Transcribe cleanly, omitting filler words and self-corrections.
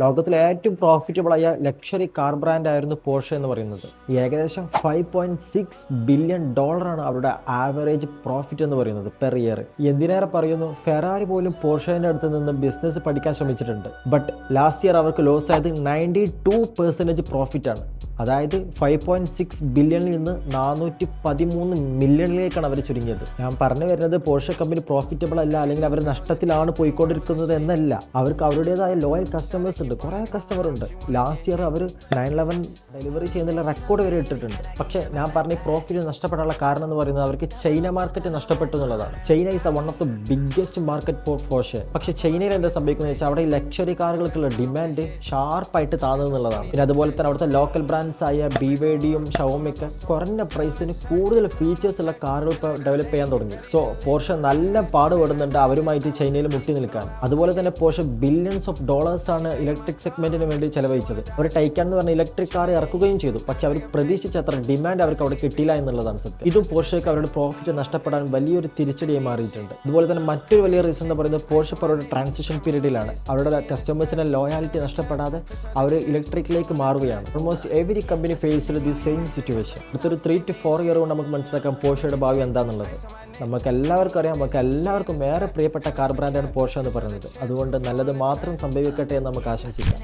ലോകത്തിലെ ഏറ്റവും പ്രോഫിറ്റബിൾ ആയ ലക്ഷറി കാർ ബ്രാൻഡ് ആയിരുന്നു പോർഷെ എന്ന് പറയുന്നത്. ഏകദേശം $5.6 ബില്യൺ ആണ് അവരുടെ ആവറേജ് പ്രോഫിറ്റ് എന്ന് പറയുന്നത് പെർ ഇയർ. എന്തിനേറെ പറയുന്നു, ഫെറാറി പോലും പോർഷെന്റെ അടുത്ത് നിന്ന് ബിസിനസ് പഠിക്കാൻ ശ്രമിച്ചിട്ടുണ്ട്. ബട്ട് ലാസ്റ്റ് ഇയർ അവർക്ക് ലോസ് ആയത് 92% പ്രോഫിറ്റ് ആണ്. അതായത് 5.6 ബില്യണിൽ നിന്ന് 413 മില്യണിലേക്കാണ് അവർ ചുരുങ്ങിയത്. ഞാൻ പറഞ്ഞു വരുന്നത് പോർഷെ കമ്പനി പ്രോഫിറ്റബിൾ അല്ല, അല്ലെങ്കിൽ അവർ നഷ്ടത്തിലാണ് പോയിക്കൊണ്ടിരിക്കുന്നത് എന്നല്ല. അവർക്ക് അവരുടേതായ ലോയൽ കസ്റ്റമേഴ്സ് ഉണ്ട്, കുറേ കസ്റ്റമർ ഉണ്ട്. ലാസ്റ്റ് ഇയർ അവർ 911 ഡെലിവറി ചെയ്യുന്നതിൽ റെക്കോർഡ് വരെ ഇട്ടിട്ടുണ്ട്. പക്ഷേ ഞാൻ പറഞ്ഞ പ്രോഫിറ്റ് നഷ്ടപ്പെടാനുള്ള കാരണം എന്ന് പറയുന്നത് അവർക്ക് ചൈന മാർക്കറ്റ് നഷ്ടപ്പെട്ടു എന്നുള്ളതാണ്. China is one of the biggest market four Porsche. പക്ഷേ ചൈനയിൽ എന്താ സംഭവിക്കുന്നത് വെച്ചാൽ അവിടെ ലക്ഷറി കാറുകൾക്കുള്ള ഡിമാൻഡ് ഷാർപ്പായിട്ട് താന്നുന്നുള്ളതാണ്. പിന്നെ അതുപോലെ തന്നെ അവിടുത്തെ ലോക്കൽ ബ്രാൻഡ്സ് ആയ BYDയും ഷവോമിയൊക്കെ കുറഞ്ഞ പ്രൈസിന് കൂടുതൽ ഫീച്ചേഴ്സ് ഉള്ള കാറുകൾ ഇപ്പോൾ ഡെവലപ്പ് ചെയ്യാൻ തുടങ്ങി. സോ പോർഷെ നല്ല പാടുപെടുന്നുണ്ട് അവരുമായിട്ട് ചൈനയിൽ മുട്ടി നിൽക്കാൻ. അതുപോലെ തന്നെ പോർഷെ ബില്യൺസ് ഓഫ് ഡോളേഴ്സ് ആണ് ഇലക്ട്രിക് സെഗ്മെന്റിന് വേണ്ടി ചെലവഴിച്ചത്. ഒരു ടൈക്കാൻ എന്ന് പറഞ്ഞ ഇലക്ട്രിക് കാർ ഇറക്കുകയും ചെയ്തു. പക്ഷെ അവർ പ്രതീക്ഷിച്ചത്ര ഡിമാൻഡ് അവർക്ക് അവിടെ കിട്ടിയില്ല എന്നുള്ളതാണ് സത്യം. ഇതും പോർഷെക്ക് അവരുടെ പ്രോഫിറ്റ് നഷ്ടപ്പെടാൻ വലിയൊരു തിരിച്ചടിയായി മാറിയിട്ടുണ്ട്. അതുപോലെ തന്നെ മറ്റൊരു വലിയ റീസൺ എന്ന് പറയുന്നത് പോർഷെ അവരുടെ ട്രാൻസിഷൻ പീരീഡിലാണ്. അവരുടെ കസ്റ്റമേഴ്സിന്റെ ലോയാലിറ്റി നഷ്ടപ്പെടാതെ അവർ ഇലക്ട്രിക്കിലേക്ക് മാറുകയാണ്. Almost every company faced the same situation. അടുത്തൊരു 3 to 4 ഇയർ കൊണ്ട് നമുക്ക് മനസ്സിലാക്കാം പോർഷെയുടെ ഭാവി എന്താണെന്നുള്ളത്. നമുക്ക് എല്ലാവർക്കും അറിയാം, നമുക്ക് എല്ലാവർക്കും ഏറെ പ്രിയപ്പെട്ട കാർ ബ്രാൻഡാണ് പോർഷെ എന്ന് പറയുന്നത്. അതുകൊണ്ട് നല്ലത് മാത്രം സംഭവിക്കട്ടെ എന്ന് നമുക്ക് ആശംസിക്കാം.